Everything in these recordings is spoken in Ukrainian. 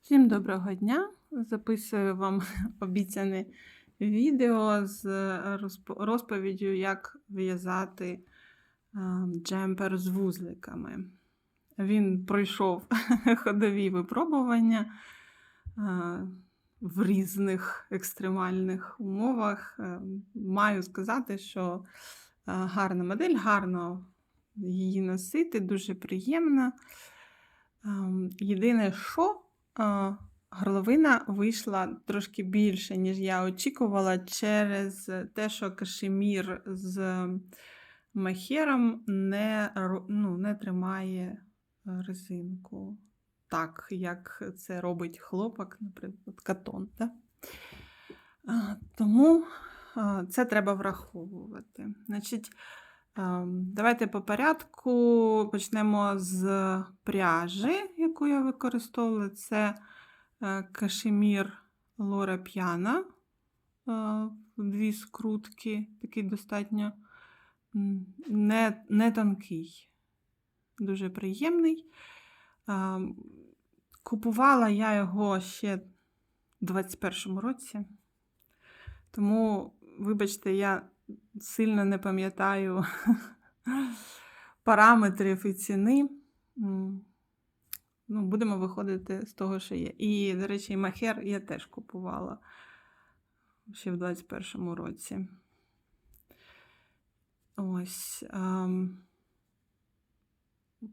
Всім доброго дня! Записую вам обіцяне відео з розповіддю, як в'язати джемпер з вузликами. Він пройшов ходові випробування в різних екстремальних умовах. Маю сказати, що гарна модель, гарно її носити, дуже приємна. Єдине, що горловина вийшла трошки більше, ніж я очікувала, через те, що кашемір з мехером не тримає резинку так, як це робить хлопок, наприклад, катон. Да? Тому це треба враховувати. Значить, давайте по порядку почнемо з пряжі, яку я використовувала. Це кашемір Лора П'яна, дві скрутки, такий достатньо не тонкий, дуже приємний. Купувала я його ще в 21-му році, тому, вибачте, я сильно не пам'ятаю параметрів і ціни. Будемо виходити з того, що є. І, до речі, махер я теж купувала ще в 21-му році. Ось.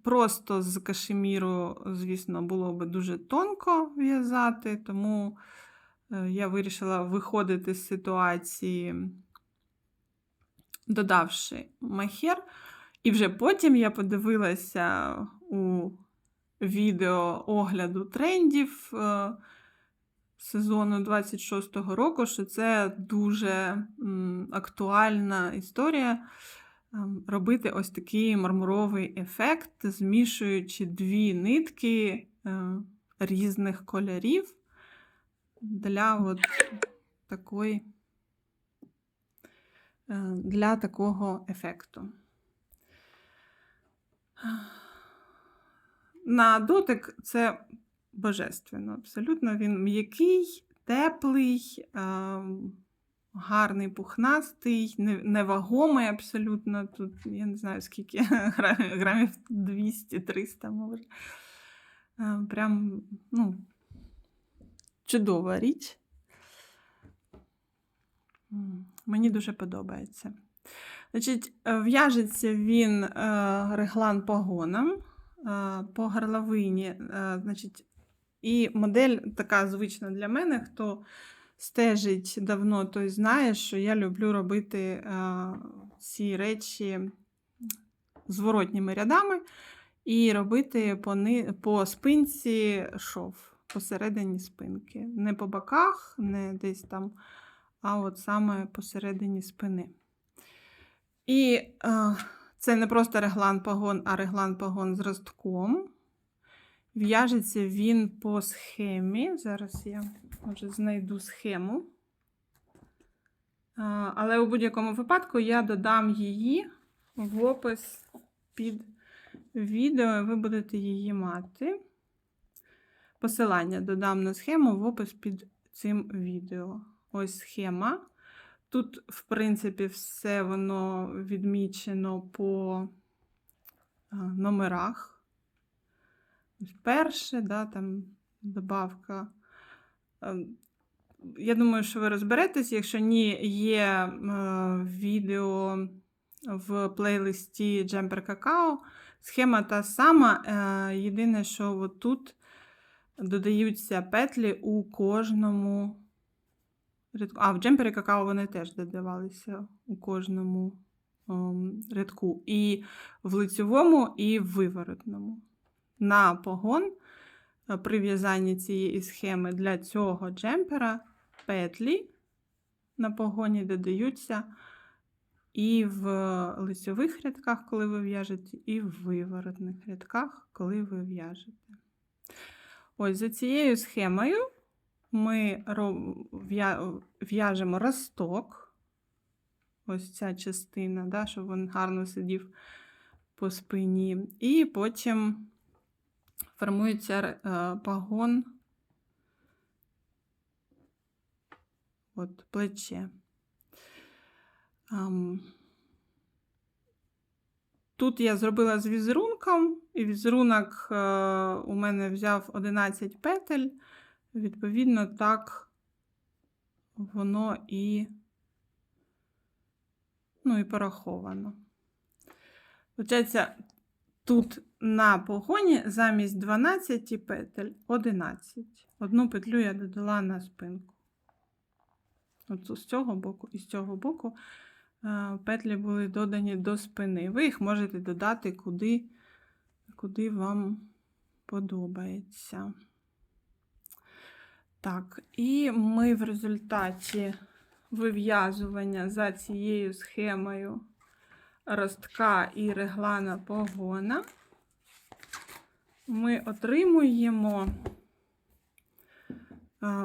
Просто з кашеміру, звісно, було би дуже тонко в'язати, тому я вирішила виходити з ситуації, додавши махер. І вже потім я подивилася у відео огляду трендів сезону 26-го року, що це дуже актуальна історія робити ось такий мармуровий ефект, змішуючи дві нитки різних кольорів для такого ефекту. На дотик це божественно, абсолютно. Він м'який, теплий, гарний, пухнастий, невагомий абсолютно. Тут, я не знаю, скільки, грамів 200-300, може. Прям, чудова річ. Мені дуже подобається. Значить, в'яжеться він реглан погоном по горловині. Значить, і модель така звична для мене, хто стежить давно, той знає, що я люблю робити ці речі зворотніми рядами і робити по спинці шов, посередині спинки. Не по боках, не десь там, а от саме посередині спини. І це не просто реглан-погон, а реглан-погон з ростком. В'яжеться він по схемі. Зараз я, може, знайду схему. Але у будь-якому випадку я додам її в опис під відео, і ви будете її мати. Посилання додам на схему в опис під цим відео. Ось схема. Тут, в принципі, все воно відмічено по номерах. Ось перше, да, там добавка. Я думаю, що ви розберетесь. Якщо ні, є відео в плейлисті Джемпер Какао. Схема та сама. Єдине, що от тут додаються петлі у кожному рядку. В Джемпері Какао вони теж додавалися у кожному рядку. І в лицьовому, і в виворотному. На погон при в'язанні цієї схеми для цього джемпера петлі на погоні додаються і в лицьових рядках, коли ви в'яжете, і в виворотних рядках, коли ви в'яжете. Ось за цією схемою ми в'яжемо росток, ось ця частина, да, щоб він гарно сидів по спині, і потім формується пагон от плече. Тут я зробила з візерунком, і візерунок у мене взяв 11 петель. Відповідно, так воно і пораховано. Получається, тут на погоні замість 12 петель 11. Одну петлю я додала на спинку. От з цього боку і з цього боку петлі були додані до спини. Ви їх можете додати куди вам подобається. Так, і ми в результаті вив'язування за цією схемою ростка і реглана погона ми отримуємо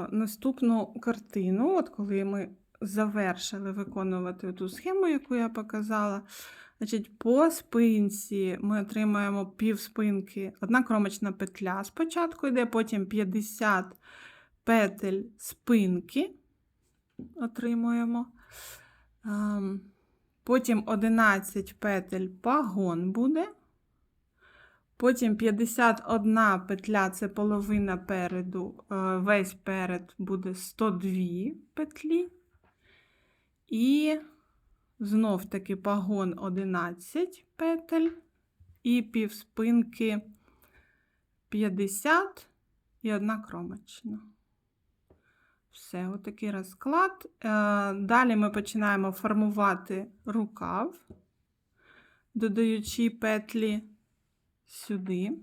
наступну картину. От коли ми завершили виконувати ту схему, яку я показала, значить, по спинці ми отримаємо півспинки, одна кромочна петля спочатку йде, потім 50 петель спинки отримуємо. Потім 11 петель пагон буде. Потім 51 петля, це половина переду, весь перед буде 102 петлі. І знов таки пагон 11 петель. І півспинки 50 і одна кромочна. Все, отакий розклад. Далі ми починаємо формувати рукав, додаючи петлі сюди.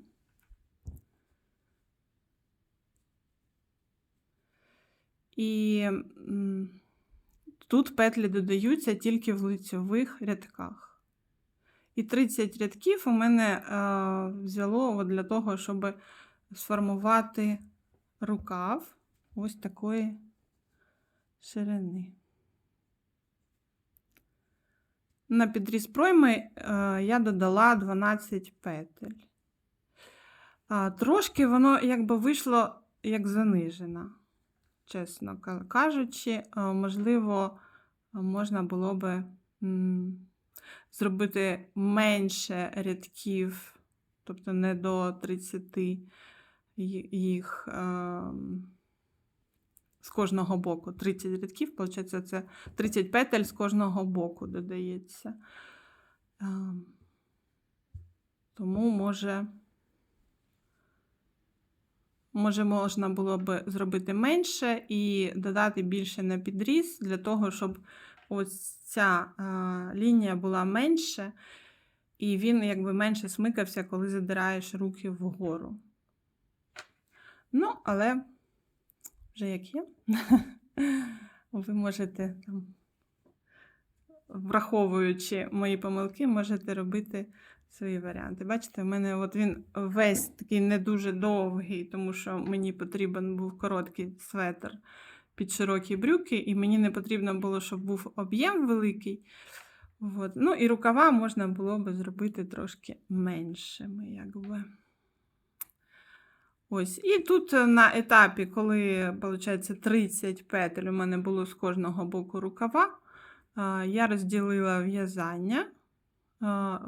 І тут петлі додаються тільки в лицьових рядках. І 30 рядків у мене взяло для того, щоб сформувати рукав ось такої ширини. На підріз пройми я додала 12 петель. Трошки воно якби вийшло як занижено, чесно кажучи. Можливо, можна було би зробити менше рядків, тобто не до 30 їх з кожного боку. 30 рядків, виходить, це 30 петель з кожного боку додається. Тому, може можна було б зробити менше і додати більше на підріз, для того, щоб ось ця лінія була менше, і він якби менше смикався, коли задираєш руки вгору. Ну, але вже як є. Ви можете, враховуючи мої помилки, можете робити свої варіанти. Бачите, в мене от він весь такий не дуже довгий, тому що мені потрібен був короткий светр під широкі брюки, і мені не потрібно було, щоб був об'єм великий. От. Ну і рукава можна було б зробити трошки меншими, якби. Ось. І тут на етапі, коли, виходить, 30 петель у мене було з кожного боку рукава, я розділила в'язання,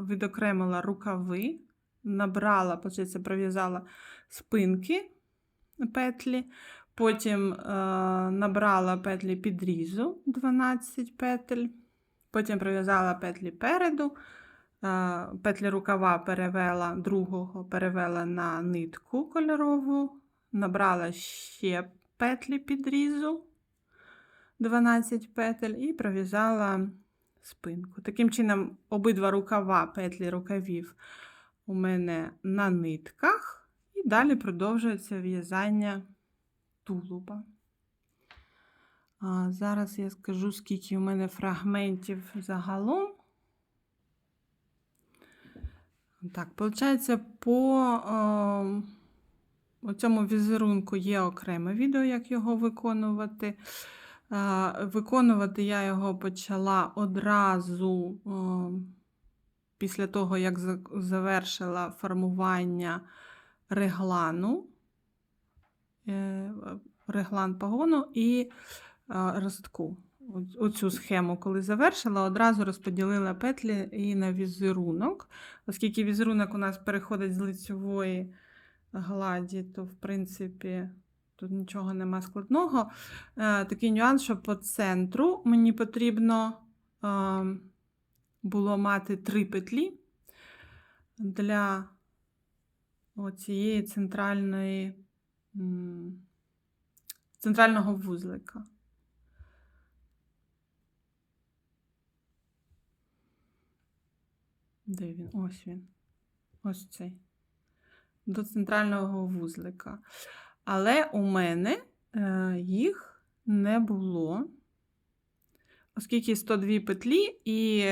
відокремила рукави, набрала, виходить, пров'язала спинки петлі, потім набрала петлі підрізу 12 петель, потім пров'язала петлі переду, петлі рукава перевела, другого перевела на нитку кольорову, набрала ще петлі підрізу 12 петель і пров'язала спинку. Таким чином, обидва рукава, петлі рукавів у мене на нитках, і далі продовжується в'язання тулуба. Зараз я скажу, скільки у мене фрагментів загалом. Так, виходить, по цьому візерунку є окреме відео, як його виконувати. Виконувати я його почала одразу після того, як завершила формування реглану, реглан пагону, і ростку. Оцю схему, коли завершила, одразу розподілила петлі і на візерунок. Оскільки візерунок у нас переходить з лицьової гладі, то, в принципі, тут нічого нема складного. Такий нюанс, що по центру мені потрібно було мати 3 петлі для оцієї центрального вузлика. Де він? Ось він. Ось цей. До центрального вузлика. Але у мене їх не було, оскільки 102 петлі і,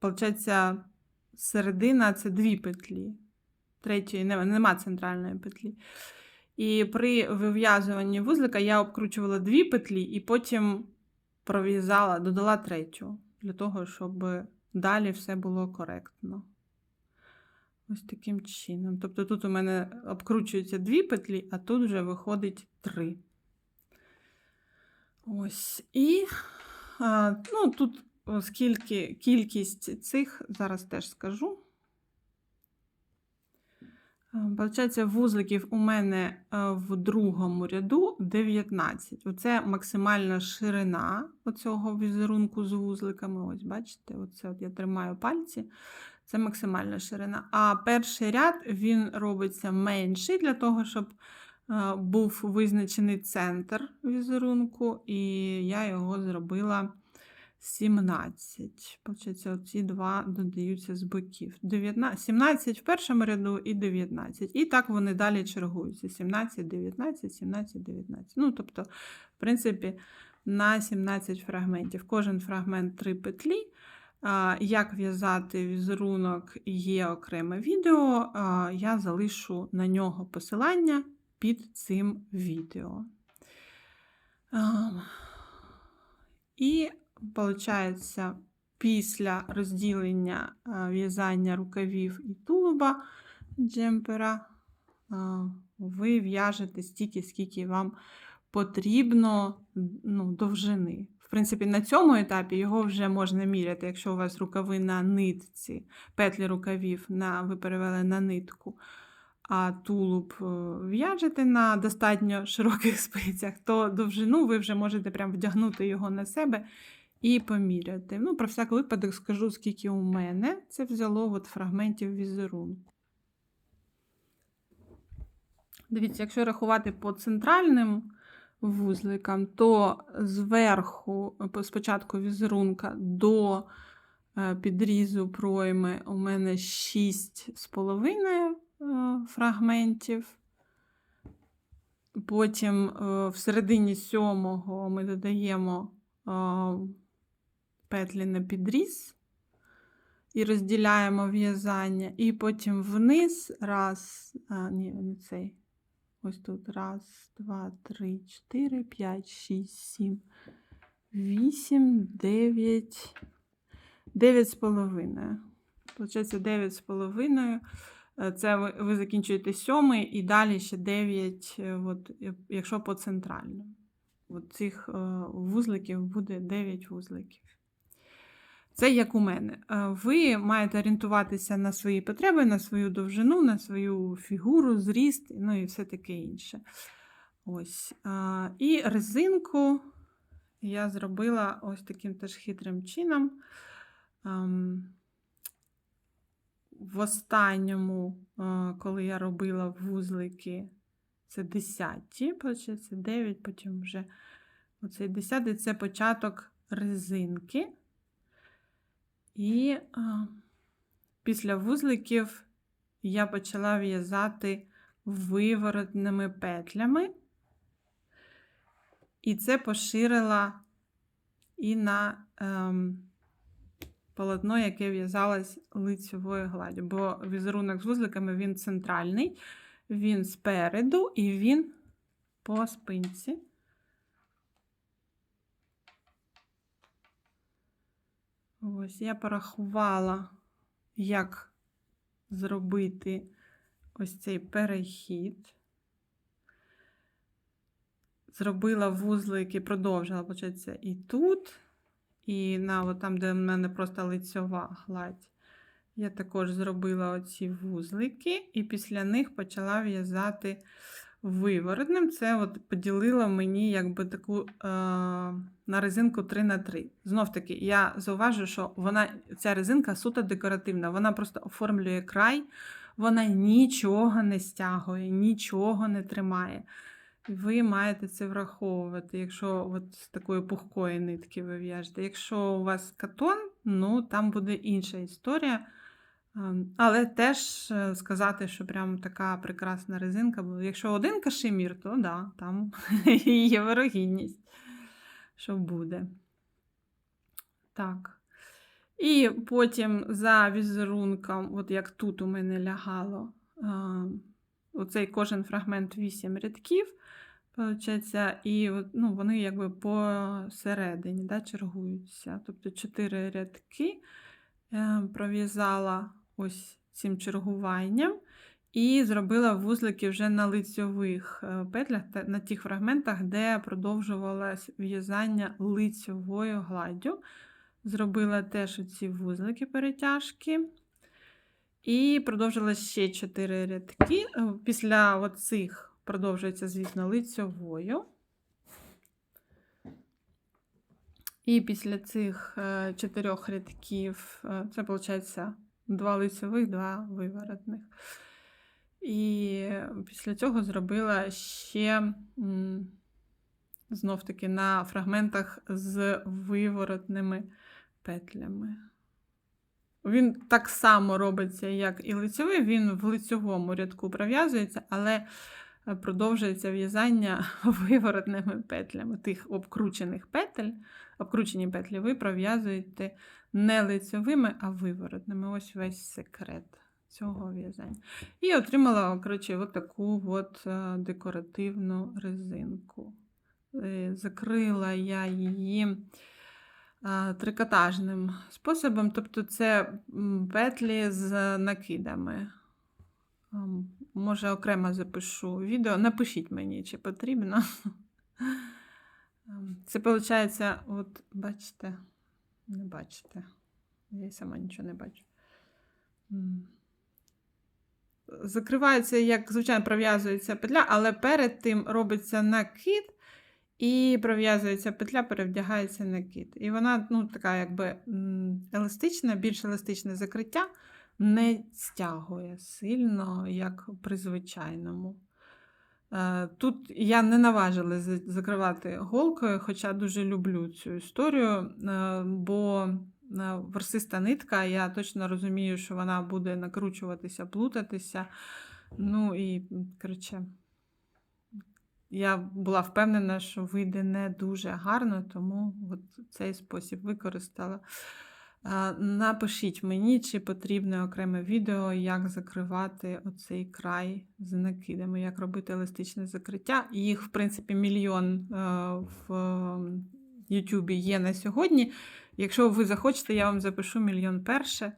виходить, середина – це 2 петлі. Третьої нема центральної петлі. І при вив'язуванні вузлика я обкручувала 2 петлі і потім пров'язала, додала третю, для того, щоб далі все було коректно. Ось таким чином. Тобто тут у мене обкручуються 2 петлі, а тут вже виходить 3. Ось. І ну, тут, оскільки кількість цих, зараз теж скажу. Получається, вузликів у мене в другому ряду 19. Оце максимальна ширина оцього візерунку з вузликами. Ось, бачите, оце от я тримаю пальці. Це максимальна ширина. А перший ряд, він робиться менший, для того, щоб був визначений центр візерунку, і я його зробила 17. Получається, оці два додаються з боків. 17 в першому ряду і 19. І так вони далі чергуються. 17, 19, 17, 19. Ну, тобто, в принципі, на 17 фрагментів. Кожен фрагмент 3 петлі. Як в'язати візерунок, є окреме відео. Я залишу на нього посилання під цим відео. І, виходить, після розділення в'язання рукавів і тулуба джемпера ви в'яжете стільки, скільки вам потрібно, ну, довжини. В принципі, на цьому етапі його вже можна міряти, якщо у вас рукави на нитці, петлі рукавів ви перевели на нитку, а тулуб в'яжете на достатньо широких спицях, то довжину ви вже можете прям вдягнути його на себе і поміряти. Ну, про всяк випадок скажу, скільки у мене це взяло от фрагментів візерунку. Дивіться, якщо рахувати по центральним вузликам, то зверху, спочатку візерунка до підрізу пройми у мене 6,5 фрагментів. Потім в середині 7-го ми додаємо петлі на підріз і розділяємо в'язання. І потім вниз, ось тут 1, 2, 3, 4, 5, 6, 7, 8, 9, 9,5. Получається 9,5. Це ви закінчуєте 7-й і далі ще 9, от, якщо по центральному. От цих вузликів буде 9 вузликів. Це як у мене. Ви маєте орієнтуватися на свої потреби, на свою довжину, на свою фігуру, зріст, ну і все таке інше. Ось. І резинку я зробила ось таким теж хитрим чином. В останньому, коли я робила вузлики, це 10-ті, це 9, потім вже оцей 10-й – це початок резинки. І після вузликів я почала в'язати виворотними петлями. І це поширила і на полотно, яке в'язалось лицьовою гладдю. Бо візерунок з вузликами, він центральний, він спереду і він по спинці. Ось, я порахувала, як зробити ось цей перехід. зробила вузлики, продовжила, виходить, і тут, і там, де в мене просто лицьова гладь. Я також зробила оці вузлики, і після них почала в'язати виворотним. Це поділило мені якби таку на резинку 3х3. Знов таки, я зауважу, що ця резинка суто декоративна, вона просто оформлює край, вона нічого не стягує, нічого не тримає. Ви маєте це враховувати, якщо з такої пухкої нитки ви в'яжете. Якщо у вас катон, там буде інша історія. Але теж сказати, що прям така прекрасна резинка, бо якщо один кашемір, то да, там є вирогідність, що буде. Так. І потім за візерунком, як тут у мене лягало, оцей кожен фрагмент 8 рядків, получається, і вони якби посередині, да, чергуються. Тобто 4 рядки пров'язала ось цим чергуванням і зробила вузлики вже на лицьових петлях, на тих фрагментах, де продовжувалось в'язання лицьовою гладдю. Зробила теж оці вузлики перетяжки. І продовжила ще 4 рядки. Після оцих продовжується, звісно, лицьовою. І після цих 4 рядків, це, виходить, 2 лицьових, 2 виворотних. І після цього зробила ще, знов-таки, на фрагментах з виворотними петлями. Він так само робиться, як і лицьовий, він в лицьовому рядку пров'язується, але продовжується в'язання виворотними петлями. Тих обкручених петель, обкручені петлі ви пров'язуєте не лицьовими, а виворотними. Ось весь секрет цього в'язання. І отримала, коротше, таку декоративну резинку. Закрила я її трикотажним способом, тобто це петлі з накидами. Може, окремо запишу відео. Напишіть мені, чи потрібно. Це, виходить, бачите, не бачите. Я й сама нічого не бачу. Закривається, як, звичайно, пров'язується петля, але перед тим робиться накид, і пров'язується петля, перевдягається накид. І вона, така, якби, еластична, більш еластичне закриття, не стягує сильно, як при звичайному. Тут я не наважилась закривати голкою, хоча дуже люблю цю історію, бо ворсиста нитка, я точно розумію, що вона буде накручуватися, плутатися. І, коротше, я була впевнена, що вийде не дуже гарно, тому цей спосіб використала. Напишіть мені, чи потрібне окреме відео, як закривати оцей край з накидами, як робити еластичне закриття. Їх, в принципі, мільйон в YouTube є на сьогодні. Якщо ви захочете, я вам запишу мільйон перше.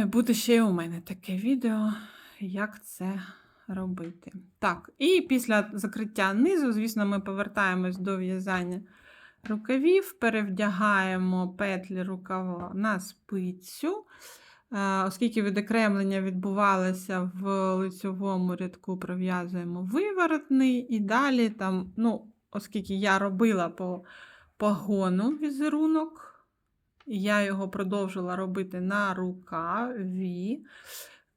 Буде ще й у мене таке відео, як це робити. Так, і після закриття низу, звісно, ми повертаємось до в'язання рукавів, перевдягаємо петлі рукава на спицю. Оскільки відокремлення відбувалося в лицьовому рядку, пров'язуємо виворотний. І далі, там, оскільки я робила по погону візерунок, я його продовжила робити на рукаві.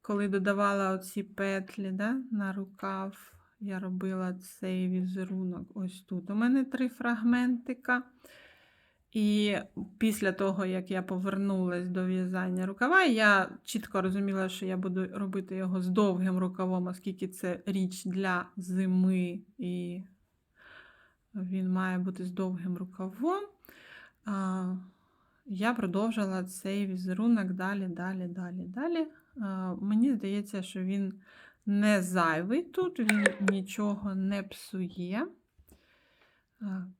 Коли додавала оці петлі, на рукав, я робила цей візерунок ось тут. У мене 3 фрагментика. І після того, як я повернулася до в'язання рукава, я чітко розуміла, що я буду робити його з довгим рукавом, оскільки це річ для зими, і він має бути з довгим рукавом. Я продовжила цей візерунок далі. Мені здається, що він не зайвий тут, він нічого не псує.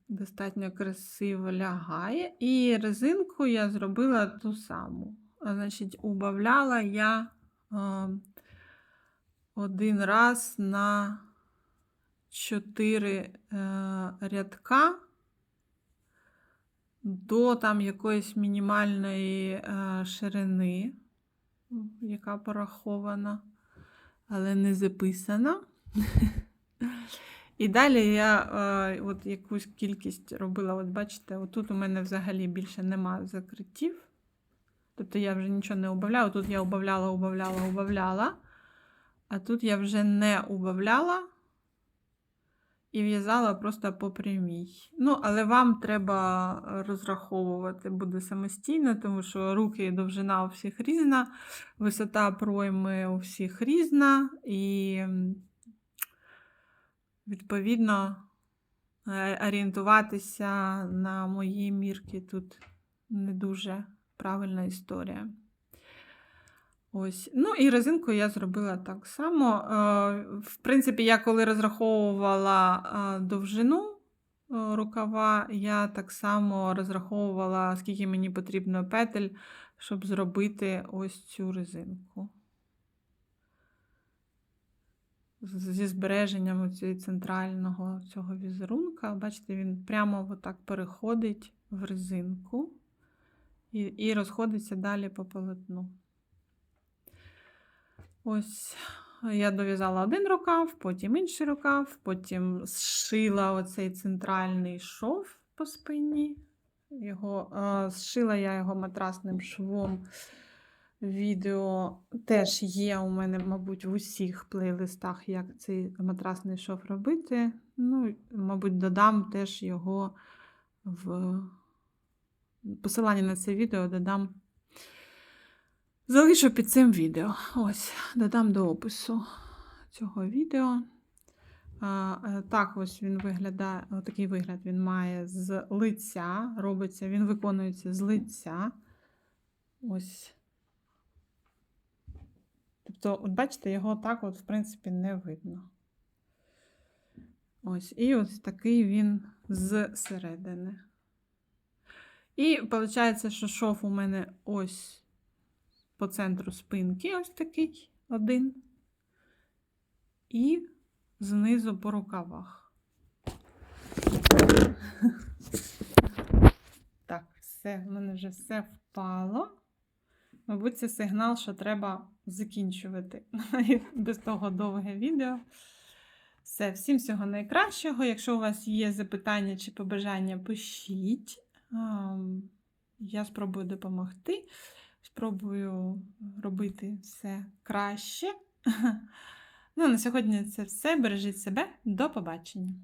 Достатньо красиво лягає. І резинку я зробила ту саму. Значить, убавляла я один раз на 4 рядка до там якоїсь мінімальної ширини, яка порахована, але не записана. І далі я от якусь кількість робила, от бачите, отут у мене взагалі більше нема закриттів. Тобто я вже нічого не убавляла, тут я убавляла, а тут я вже не убавляла і в'язала просто по прямій. Ну, але вам треба розраховувати буде самостійно, тому що руки і довжина у всіх різна, висота пройми у всіх різна, і відповідно орієнтуватися на мої мірки тут не дуже правильна історія. Ось. Ну і резинку я зробила так само. В принципі, я коли розраховувала довжину рукава, я так само розраховувала, скільки мені потрібно петель, щоб зробити ось цю резинку. Зі збереженням центрального цього візерунка. Бачите, він прямо отак переходить в резинку і розходиться далі по полотну. Ось я дов'язала один рукав, потім інший рукав, потім зшила оцей центральний шов по спині. Зшила я його матрасним швом. Відео теж є у мене, мабуть, в усіх плейлистах, як цей матрасний шов робити. Ну, мабуть, додам теж його в посилання на це відео додам. Залишу під цим відео. Ось, додам до опису цього відео. Так ось він виглядає, такий вигляд він має з лиця, робиться, він виконується з лиця. Ось. Тобто, от бачите, його так от, в принципі, не видно. Ось, і ось такий він зсередини. І виходить, що шов у мене ось по центру спинки, ось такий один. І знизу по рукавах. Так, все, в мене вже все впало. Мабуть, це сигнал, що треба закінчувати. Без того довге відео. Все, всім всього найкращого. Якщо у вас є запитання чи побажання, пишіть. Я спробую допомогти. Спробую робити все краще. Ну, на сьогодні це все. Бережіть себе. До побачення.